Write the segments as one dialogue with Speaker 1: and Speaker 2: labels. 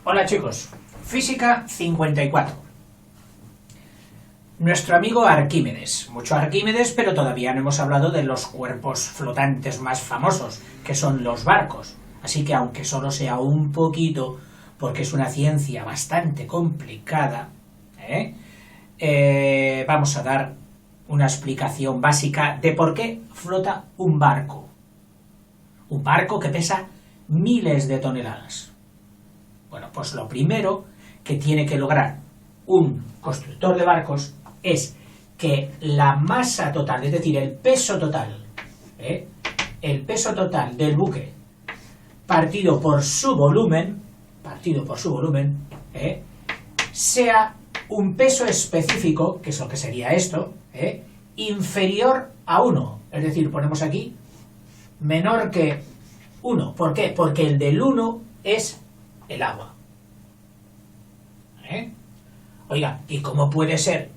Speaker 1: Hola chicos, Física 54. Nuestro amigo Arquímedes, mucho Arquímedes, pero todavía no hemos hablado de los cuerpos flotantes más famosos, que son los barcos. Así que aunque solo sea un poquito, porque es una ciencia bastante complicada, vamos a dar una explicación básica de por qué flota un barco. Un barco que pesa miles de toneladas. Bueno, pues lo primero que tiene que lograr un constructor de barcos es que la masa total, es decir, el peso total del buque partido por su volumen, sea un peso específico, que es lo que sería esto, inferior a 1. Es decir, ponemos aquí menor que 1. ¿Por qué? Porque el del 1 es el agua. Oiga, ¿y cómo puede ser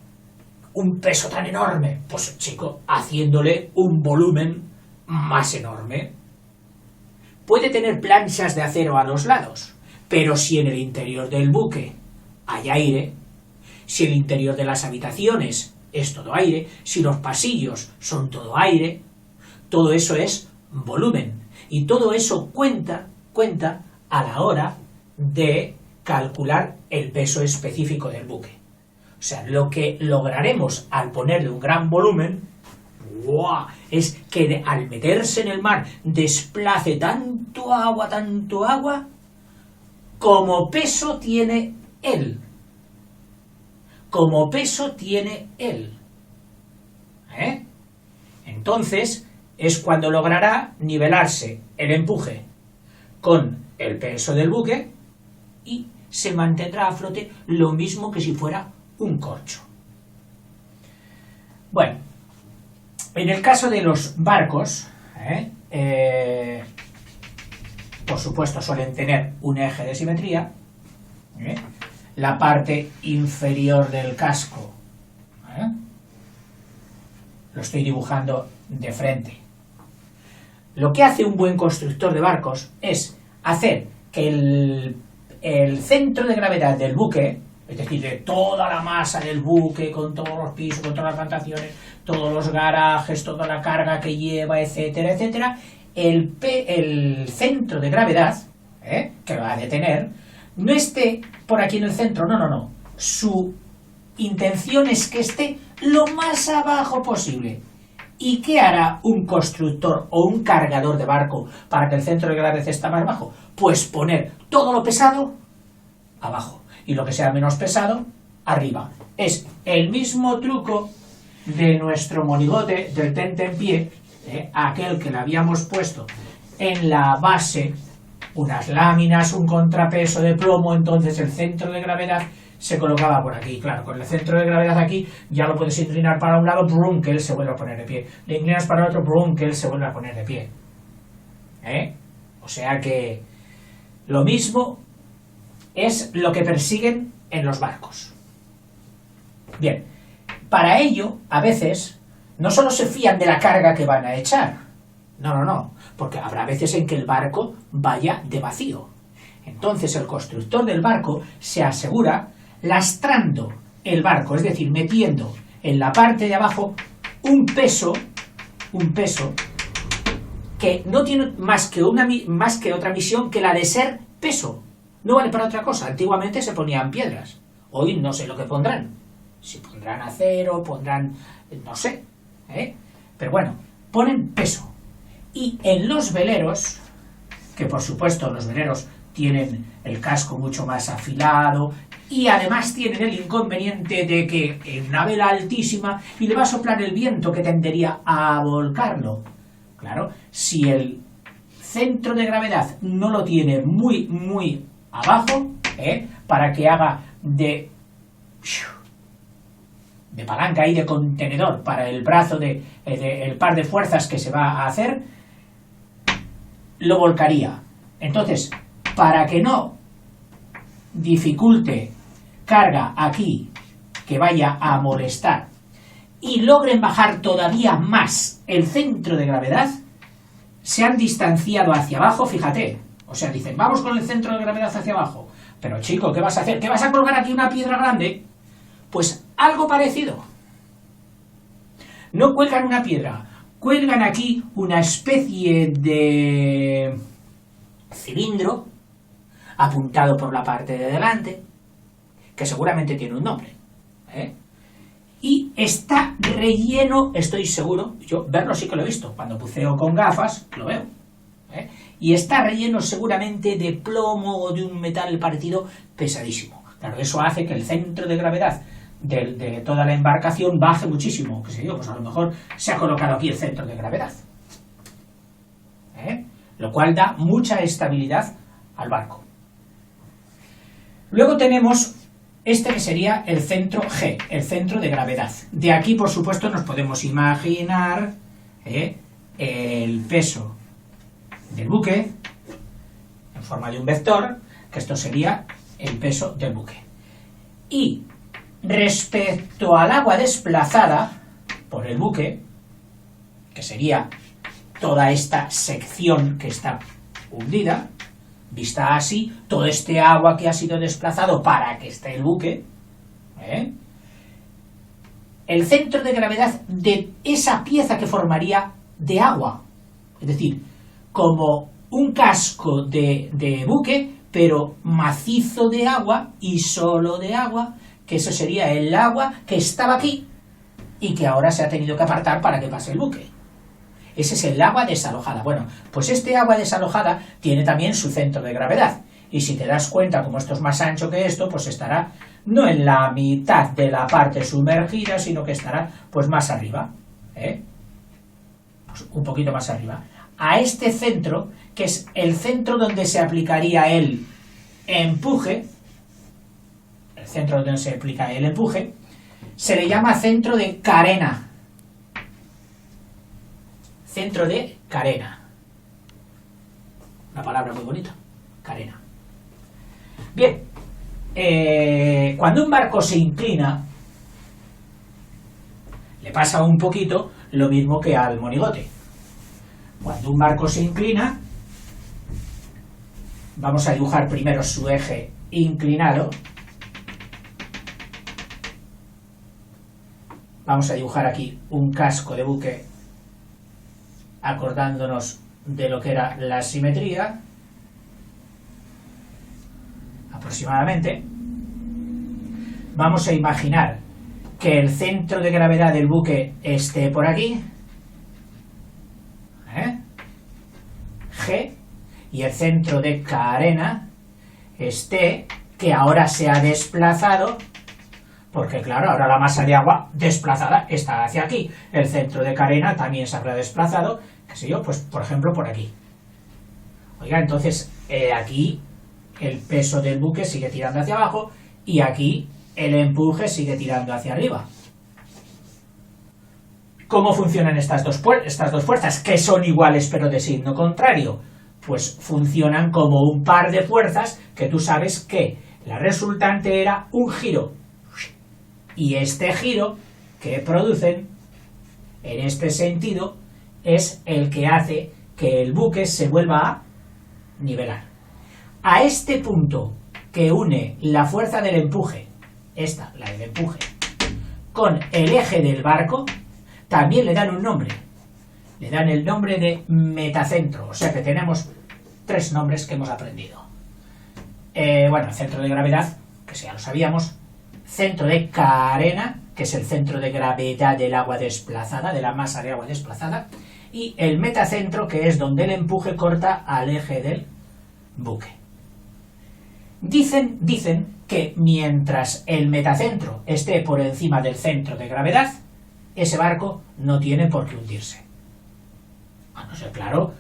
Speaker 1: un peso tan enorme? Pues chico, haciéndole un volumen más enorme. Puede tener planchas de acero a los lados, pero si en el interior del buque hay aire, si el interior de las habitaciones es todo aire, si los pasillos son todo aire, todo eso es volumen. Y todo eso cuenta a la hora de calcular el peso específico del buque. O sea, lo que lograremos al ponerle un gran volumen, es que al meterse en el mar desplace tanto agua, como peso tiene él. Entonces es cuando logrará nivelarse el empuje con el peso del buque y se mantendrá a flote lo mismo que si fuera un corcho. Bueno, en el caso de los barcos, por supuesto suelen tener un eje de simetría, la parte inferior del casco, lo estoy dibujando de frente. Lo que hace un buen constructor de barcos es hacer que el centro de gravedad del buque, es decir, de toda la masa del buque, con todos los pisos, con todas las plantaciones, todos los garajes, toda la carga que lleva, etcétera, etcétera, el centro de gravedad, que va a detener, no esté por aquí en el centro, no. Su intención es que esté lo más abajo posible. ¿Y qué hará un constructor o un cargador de barco para que el centro de gravedad esté más bajo? Pues poner todo lo pesado abajo y lo que sea menos pesado arriba. Es el mismo truco de nuestro monigote del tentempié, aquel que le habíamos puesto en la base unas láminas, un contrapeso de plomo, entonces el centro de gravedad se colocaba por aquí. Claro, con el centro de gravedad aquí ya lo puedes inclinar para un lado, brum, que él se vuelve a poner de pie. Le inclinas para el otro, brum, que él se vuelve a poner de pie. O sea que lo mismo es lo que persiguen en los barcos. Bien, para ello, a veces, no solo se fían de la carga que van a echar, no, porque habrá veces en que el barco vaya de vacío. Entonces el constructor del barco se asegura lastrando el barco, es decir, metiendo en la parte de abajo un peso que no tiene más que otra misión que la de ser peso. No vale para otra cosa. Antiguamente se ponían piedras. Hoy no sé lo que pondrán. Si pondrán acero, pondrán... no sé. Pero bueno, ponen peso. Y en los veleros, que por supuesto los veleros tienen el casco mucho más afilado y además tienen el inconveniente de que en una vela altísima y le va a soplar el viento que tendería a volcarlo. Claro, si el centro de gravedad no lo tiene muy abajo, para que haga de palanca y de contenedor para el brazo el par de fuerzas que se va a hacer, lo volcaría. Entonces, para que no dificulte carga aquí que vaya a molestar y logren bajar todavía más el centro de gravedad, se han distanciado hacia abajo, fíjate, O sea, dicen, vamos con el centro de gravedad hacia abajo. Pero chico, ¿qué vas a hacer? ¿Qué vas a colgar aquí una piedra grande? Pues algo parecido. No cuelgan una piedra, cuelgan aquí una especie de cilindro apuntado por la parte de delante, que seguramente tiene un nombre, ¿eh? Y está relleno, estoy seguro, yo verlo sí que lo he visto, cuando buceo con gafas lo veo, ¿eh? Y está relleno seguramente de plomo o de un metal parecido pesadísimo. Claro, eso hace que el centro de gravedad de toda la embarcación baje muchísimo, qué sé yo, pues a lo mejor se ha colocado aquí el centro de gravedad, ¿eh? Lo cual da mucha estabilidad al barco. Luego tenemos este que sería el centro G, el centro de gravedad. De aquí, por supuesto, nos podemos imaginar el peso del buque en forma de un vector, que esto sería el peso del buque. Y respecto al agua desplazada por el buque, que sería toda esta sección que está hundida, vista así, todo este agua que ha sido desplazado para que esté el buque, el centro de gravedad de esa pieza que formaría de agua, es decir, como un casco de buque, pero macizo de agua y solo de agua, que eso sería el agua que estaba aquí y que ahora se ha tenido que apartar para que pase el buque. Ese es el agua desalojada. Bueno, pues este agua desalojada tiene también su centro de gravedad. Y si te das cuenta, como esto es más ancho que esto, pues estará no en la mitad de la parte sumergida, sino que estará pues más arriba, pues un poquito más arriba. A este centro, que es el centro donde se aplicaría el empuje, el centro donde se aplica el empuje, se le llama centro de carena. Centro de carena. Una palabra muy bonita. Carena. Bien. Cuando un barco se inclina, le pasa un poquito lo mismo que al monigote. Cuando un barco se inclina, vamos a dibujar primero su eje inclinado. Vamos a dibujar aquí un casco de buque acordándonos de lo que era la simetría, aproximadamente. Vamos a imaginar que el centro de gravedad del buque esté por aquí, G, y el centro de carena esté, que ahora se ha desplazado, porque claro, ahora la masa de agua desplazada está hacia aquí. El centro de carena también se habrá desplazado, qué sé yo, pues por ejemplo por aquí. Oiga, entonces aquí el peso del buque sigue tirando hacia abajo y aquí el empuje sigue tirando hacia arriba. ¿Cómo funcionan estas dos fuerzas, que son iguales pero de signo contrario? Pues funcionan como un par de fuerzas que tú sabes que la resultante era un giro. Y este giro que producen, en este sentido, es el que hace que el buque se vuelva a nivelar. A este punto que une la fuerza del empuje, esta, la del empuje, con el eje del barco, también le dan un nombre. Le dan el nombre de metacentro. O sea que tenemos tres nombres que hemos aprendido. Bueno, el centro de gravedad, que ya lo sabíamos. Centro de carena, que es el centro de gravedad del agua desplazada, de la masa de agua desplazada. Y el metacentro, que es donde el empuje corta al eje del buque. Dicen que mientras el metacentro esté por encima del centro de gravedad, ese barco no tiene por qué hundirse. A no ser, claro,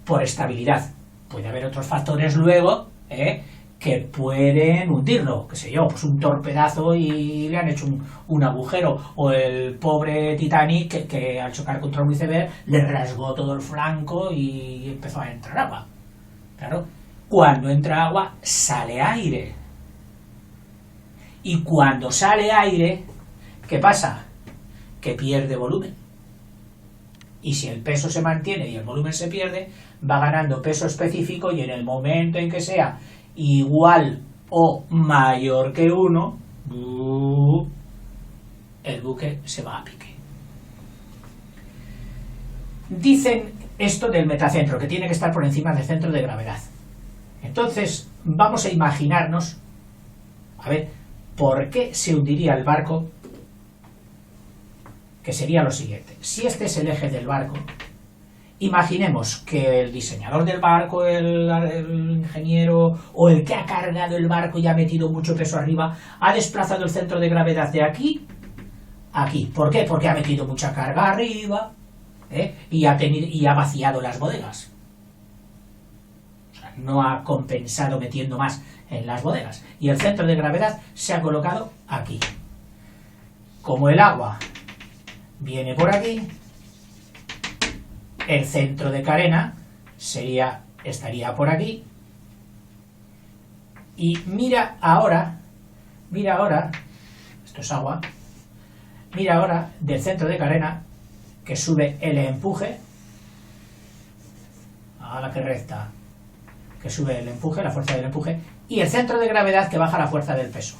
Speaker 1: por estabilidad. Puede haber otros factores luego que pueden hundirlo, qué sé yo, pues un torpedazo y le han hecho un agujero, o el pobre Titanic que al chocar contra un iceberg le rasgó todo el flanco y empezó a entrar agua. Claro, cuando entra agua sale aire. Y cuando sale aire, ¿qué pasa? Que pierde volumen. Y si el peso se mantiene y el volumen se pierde, va ganando peso específico y en el momento en que sea igual o mayor que 1, el buque se va a pique. Dicen esto del metacentro, que tiene que estar por encima del centro de gravedad. Entonces, vamos a imaginarnos, a ver, ¿por qué se hundiría el barco? Que sería lo siguiente. Si este es el eje del barco, imaginemos que el diseñador del barco, el ingeniero o el que ha cargado el barco y ha metido mucho peso arriba, ha desplazado el centro de gravedad de aquí a aquí. ¿Por qué? Porque ha metido mucha carga arriba, y ha vaciado las bodegas. O sea, no ha compensado metiendo más en las bodegas. Y el centro de gravedad se ha colocado aquí. Como el agua viene por aquí, el centro de carena estaría por aquí. Y mira ahora, esto es agua, mira ahora del centro de carena que sube el empuje, a la que recta, que sube el empuje, la fuerza del empuje, y el centro de gravedad que baja la fuerza del peso.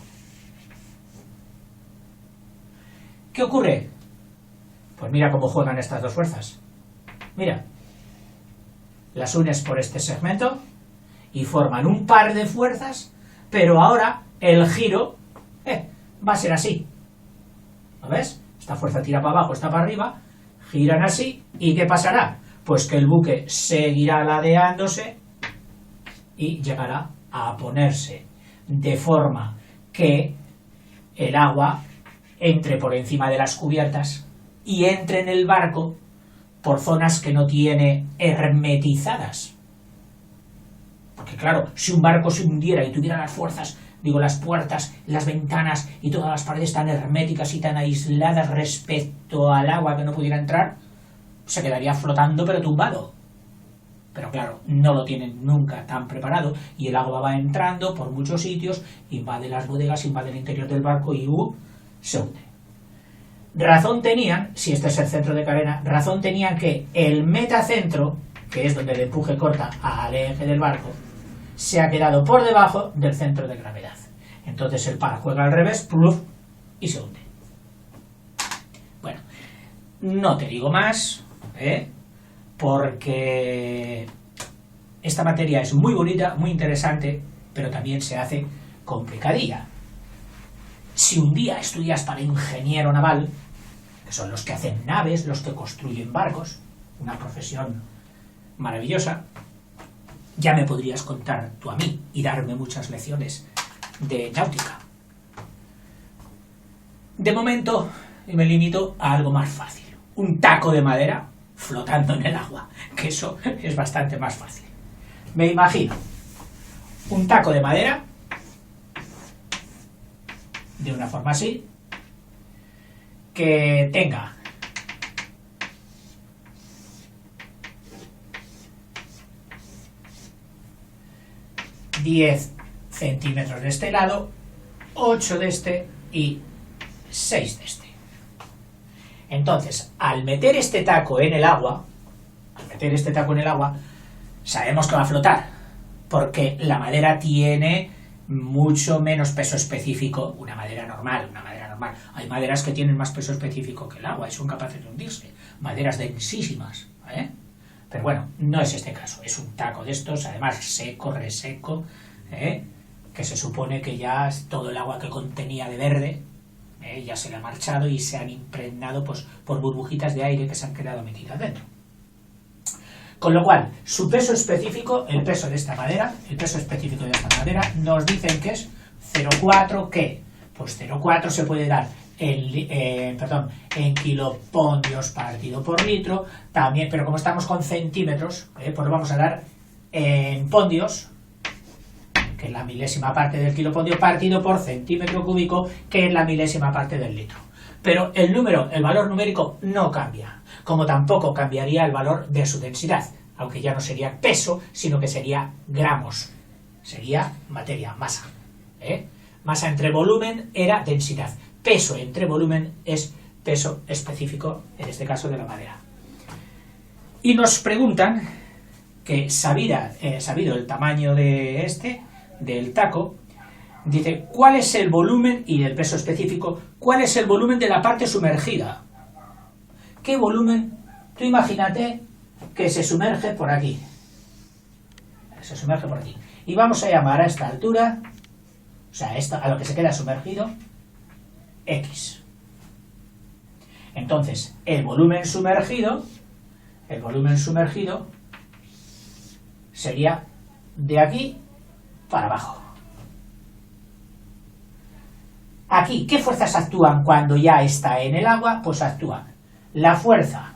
Speaker 1: ¿Qué ocurre? Pues mira cómo juegan estas dos fuerzas. Mira, las unes por este segmento y forman un par de fuerzas, pero ahora el giro va a ser así. ¿Lo ves? Esta fuerza tira para abajo, esta para arriba, giran así, ¿y qué pasará? Pues que el buque seguirá ladeándose y llegará a ponerse de forma que el agua entre por encima de las cubiertas y entre en el barco por zonas que no tiene hermetizadas. Porque claro, si un barco se hundiera y tuviera las fuerzas, las puertas, las ventanas y todas las paredes tan herméticas y tan aisladas respecto al agua que no pudiera entrar, se quedaría flotando pero tumbado. Pero claro, no lo tienen nunca tan preparado y el agua va entrando por muchos sitios, invade las bodegas, invade el interior del barco y se hunde. Razón tenían, si este es el centro de carena, razón tenían que el metacentro, que es donde el empuje corta al eje del barco, se ha quedado por debajo del centro de gravedad. Entonces el par juega al revés, ¡pluf!, y se hunde. Bueno, no te digo más, porque esta materia es muy bonita, muy interesante, pero también se hace complicadilla. Si un día estudias para ingeniero naval, que son los que hacen naves, los que construyen barcos, una profesión maravillosa, ya me podrías contar tú a mí y darme muchas lecciones de náutica. De momento me limito a algo más fácil. Un taco de madera flotando en el agua, que eso es bastante más fácil. Me imagino un taco de madera de una forma así, que tenga 10 centímetros de este lado, 8 de este y 6 de este. Entonces, al meter este taco en el agua, sabemos que va a flotar, porque la madera tiene mucho menos peso específico, una madera normal. Hay maderas que tienen más peso específico que el agua y son capaces de hundirse, maderas densísimas, pero bueno, no es este caso, es un taco de estos, además seco, reseco, que se supone que ya todo el agua que contenía de verde ya se le ha marchado y se han impregnado por burbujitas de aire que se han quedado metidas dentro. Con lo cual, su peso específico, el peso específico de esta madera, nos dicen que es 0,4, ¿qué? Pues 0,4 se puede dar en kilopondios partido por litro, también, pero como estamos con centímetros, pues lo vamos a dar en pondios, que es la milésima parte del kilopondio, partido por centímetro cúbico, que es la milésima parte del litro. Pero el valor numérico no cambia, como tampoco cambiaría el valor de su densidad, aunque ya no sería peso, sino que sería gramos, sería materia, masa. Masa entre volumen era densidad, peso entre volumen es peso específico, en este caso de la madera. Y nos preguntan que, sabido el tamaño del taco, dice, ¿cuál es el volumen, y del peso específico, cuál es el volumen de la parte sumergida? ¿Qué volumen? Tú imagínate que se sumerge por aquí. Se sumerge por aquí. Y vamos a llamar a esta altura, o sea, a lo que se queda sumergido, X. Entonces, el volumen sumergido sería de aquí para abajo. Aquí, ¿qué fuerzas actúan cuando ya está en el agua? Pues actúan la fuerza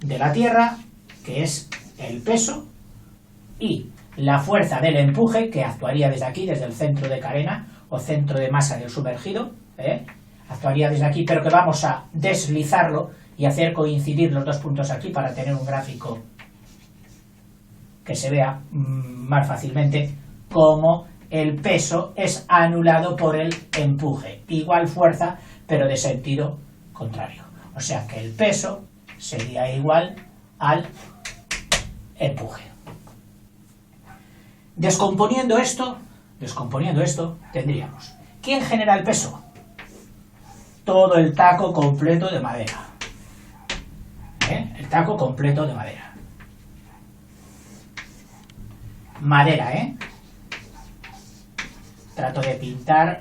Speaker 1: de la Tierra, que es el peso, y la fuerza del empuje, que actuaría desde aquí, desde el centro de carena o centro de masa del sumergido, actuaría desde aquí, pero que vamos a deslizarlo y hacer coincidir los dos puntos aquí para tener un gráfico que se vea más fácilmente como el peso es anulado por el empuje. Igual fuerza, pero de sentido contrario. O sea que el peso sería igual al empuje. Descomponiendo esto, tendríamos, ¿quién genera el peso? Todo el taco completo de madera. El taco completo de madera. Madera, Trato de pintar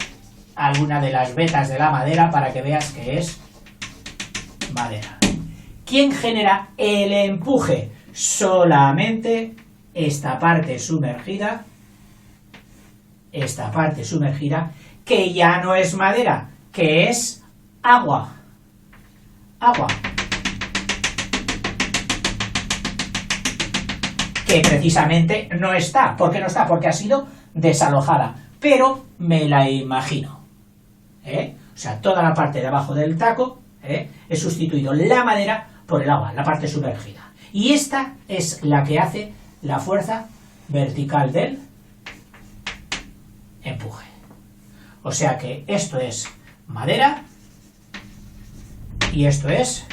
Speaker 1: alguna de las vetas de la madera para que veas que es madera. ¿Quién genera el empuje? Solamente esta parte sumergida, que ya no es madera, que es agua. Agua. Que precisamente no está. ¿Por qué no está? Porque ha sido desalojada. Pero me la imagino. O sea, toda la parte de abajo del taco, he sustituido la madera por el agua, la parte sumergida. Y esta es la que hace la fuerza vertical del empuje. O sea que esto es madera y esto es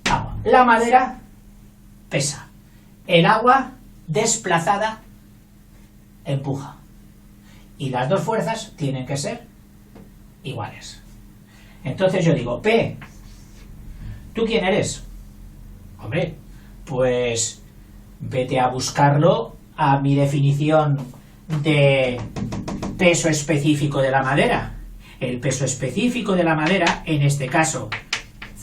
Speaker 1: agua. La madera pesa. El agua desplazada empuja. Y las dos fuerzas tienen que ser iguales. Entonces yo digo, P, ¿tú quién eres? Hombre, pues vete a buscarlo a mi definición de peso específico de la madera. El peso específico de la madera, en este caso,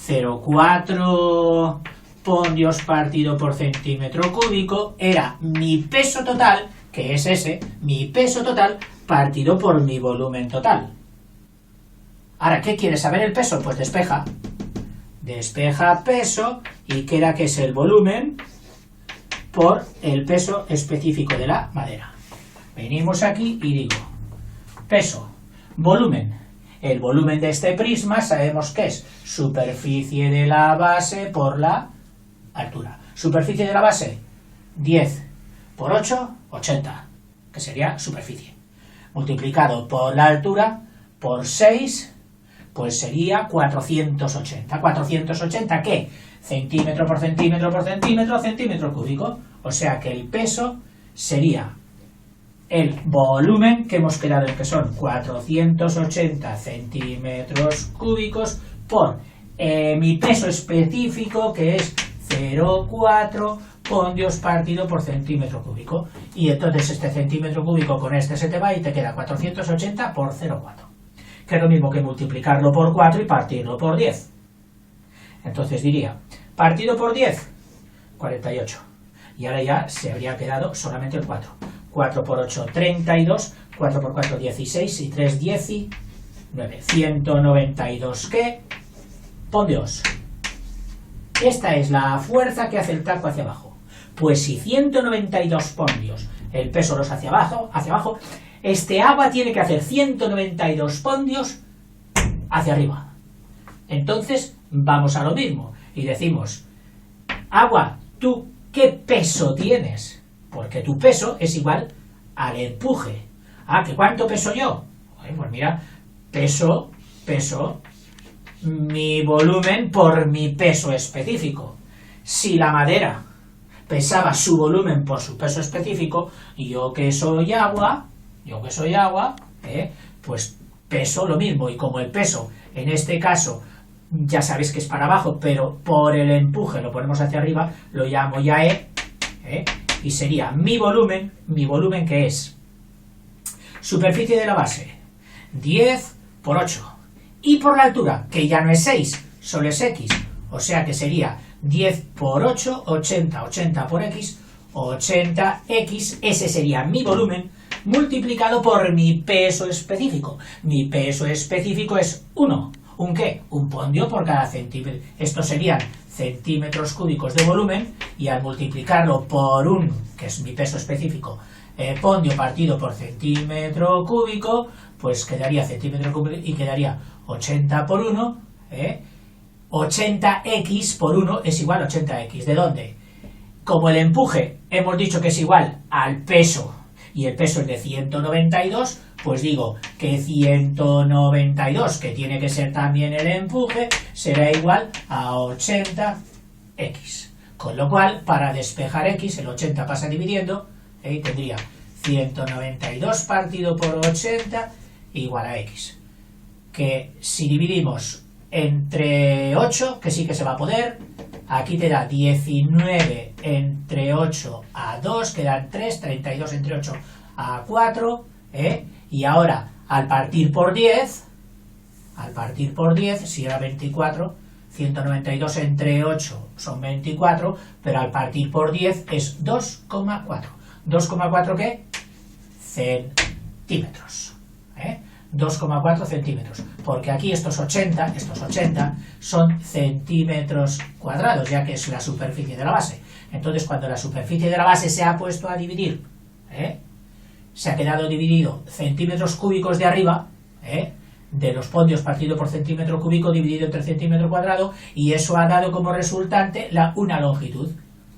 Speaker 1: 0,4 pondios partido por centímetro cúbico, era mi peso total, que es ese, mi peso total, partido por mi volumen total. Ahora, ¿qué quieres saber el peso? Pues despeja. Despeja peso y queda que es el volumen por el peso específico de la madera. Venimos aquí y digo, peso, volumen. El volumen de este prisma sabemos que es superficie de la base por la altura. Superficie de la base, 10 por 8, 80, que sería superficie. Multiplicado por la altura, por 6, pues sería 480. ¿480 qué? Centímetro por centímetro por centímetro, centímetro cúbico. O sea que el peso sería el volumen que hemos quedado en que son 480 centímetros cúbicos por mi peso específico, que es 0,4 pondios partido por centímetro cúbico. Y entonces este centímetro cúbico con este se te va y te queda 480 por 0,4. Que es lo mismo que multiplicarlo por 4 y partirlo por 10. Entonces diría, partido por 10, 48. Y ahora ya se habría quedado solamente el 4. 4 por 8, 32. 4 por 4, 16. Y 3, 19. 192, ¿qué? Pondios. Esta es la fuerza que hace el taco hacia abajo. Pues si 192 pondios, el peso los hacia abajo, este agua tiene que hacer 192 pondios hacia arriba. Entonces vamos a lo mismo y decimos, agua, ¿tú qué peso tienes? Porque tu peso es igual al empuje. Ah, ¿que cuánto peso yo? Pues mira, peso, mi volumen por mi peso específico. si la madera pesaba su volumen por su peso específico, yo que soy agua, pues peso lo mismo, y como el peso en este caso ya sabéis que es para abajo, pero por el empuje lo ponemos hacia arriba, lo llamo ya y sería mi volumen que es superficie de la base 10 por 8, y por la altura, que ya no es 6, solo es x, o sea que sería 10 por 8, 80, 80 por x, 80x, ese sería mi volumen, multiplicado por mi peso específico. Mi peso específico es 1. ¿Un qué? Un pondio por cada centímetro. Estos serían centímetros cúbicos de volumen, y al multiplicarlo por que es mi peso específico, pondio partido por centímetro cúbico, pues quedaría centímetro cúbico y quedaría 80 por 1, 80x por 1 es igual a 80x. ¿De dónde? Como el empuje hemos dicho que es igual al peso, y el peso es de 192, pues digo que 192, que tiene que ser también el empuje, será igual a 80x. Con lo cual, para despejar x, el 80 pasa dividiendo, tendría 192 partido por 80 igual a x. Que si dividimos entre 8, que sí que se va a poder, aquí te da 19 entre 8 a 2, quedan 3, 32 entre 8 a 4, y ahora al partir por 10, si era 24, 192 entre 8 son 24, pero al partir por 10 es 2,4. ¿2,4 qué? Centímetros. 2,4 centímetros, porque aquí estos 80 son centímetros cuadrados, ya que es la superficie de la base. Entonces, cuando la superficie de la base se ha puesto a dividir, se ha quedado dividido centímetros cúbicos de arriba, de los pondios partido por centímetro cúbico dividido entre centímetro cuadrado, y eso ha dado como resultante una longitud,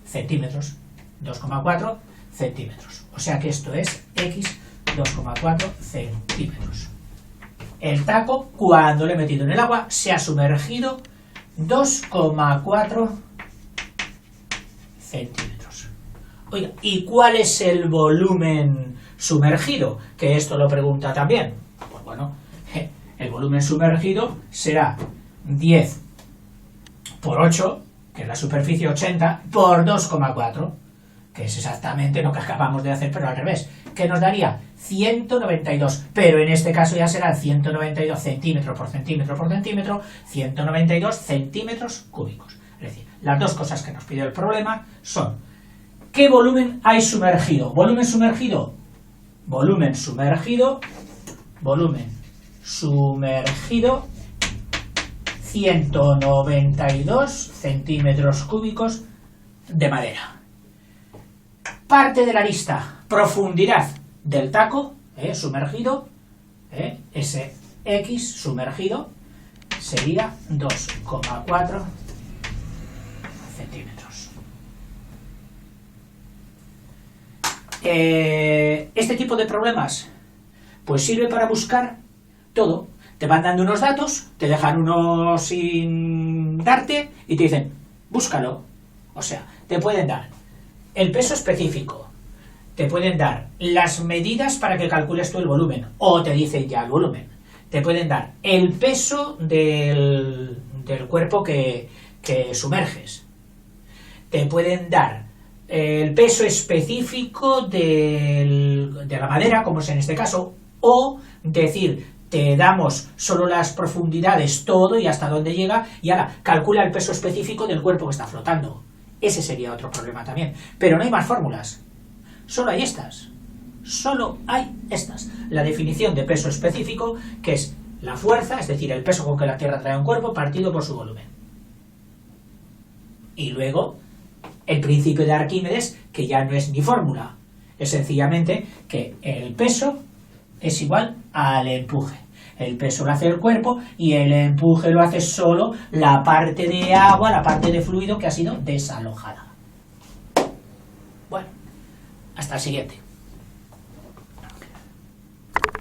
Speaker 1: centímetros, 2,4 centímetros. O sea que esto es x 2,4 centímetros. El taco, cuando lo he metido en el agua, se ha sumergido 2,4 centímetros. Oiga, ¿y cuál es el volumen sumergido? Que esto lo pregunta también. Pues bueno, el volumen sumergido será 10 por 8, que es la superficie 80, por 2,4, que es exactamente lo que acabamos de hacer, pero al revés, que nos daría 192, pero en este caso ya serán 192 centímetros por centímetro por centímetro, 192 centímetros cúbicos. Es decir, las dos cosas que nos pide el problema son: ¿qué volumen hay sumergido? Volumen sumergido, 192 centímetros cúbicos de madera. Parte de la lista, profundidad del taco sumergido, ese x sumergido sería 2,4 centímetros. Este tipo de problemas pues sirve para buscar todo. Te van dando unos datos, te dejan unos sin darte y te dicen, búscalo. O sea, te pueden dar el peso específico, te pueden dar las medidas para que calcules tú el volumen, o te dicen ya el volumen, te pueden dar el peso del cuerpo que sumerges, te pueden dar el peso específico de la madera, como es en este caso, o decir, te damos solo las profundidades, todo y hasta dónde llega, y ahora calcula el peso específico del cuerpo que está flotando. Ese sería otro problema también. Pero no hay más fórmulas. Solo hay estas. La definición de peso específico, que es la fuerza, es decir, el peso con que la Tierra trae un cuerpo, partido por su volumen. Y luego, el principio de Arquímedes, que ya no es ni fórmula. Es sencillamente que el peso es igual al empuje. El peso lo hace el cuerpo y el empuje lo hace solo la parte de agua, la parte de fluido que ha sido desalojada. Bueno, hasta el siguiente.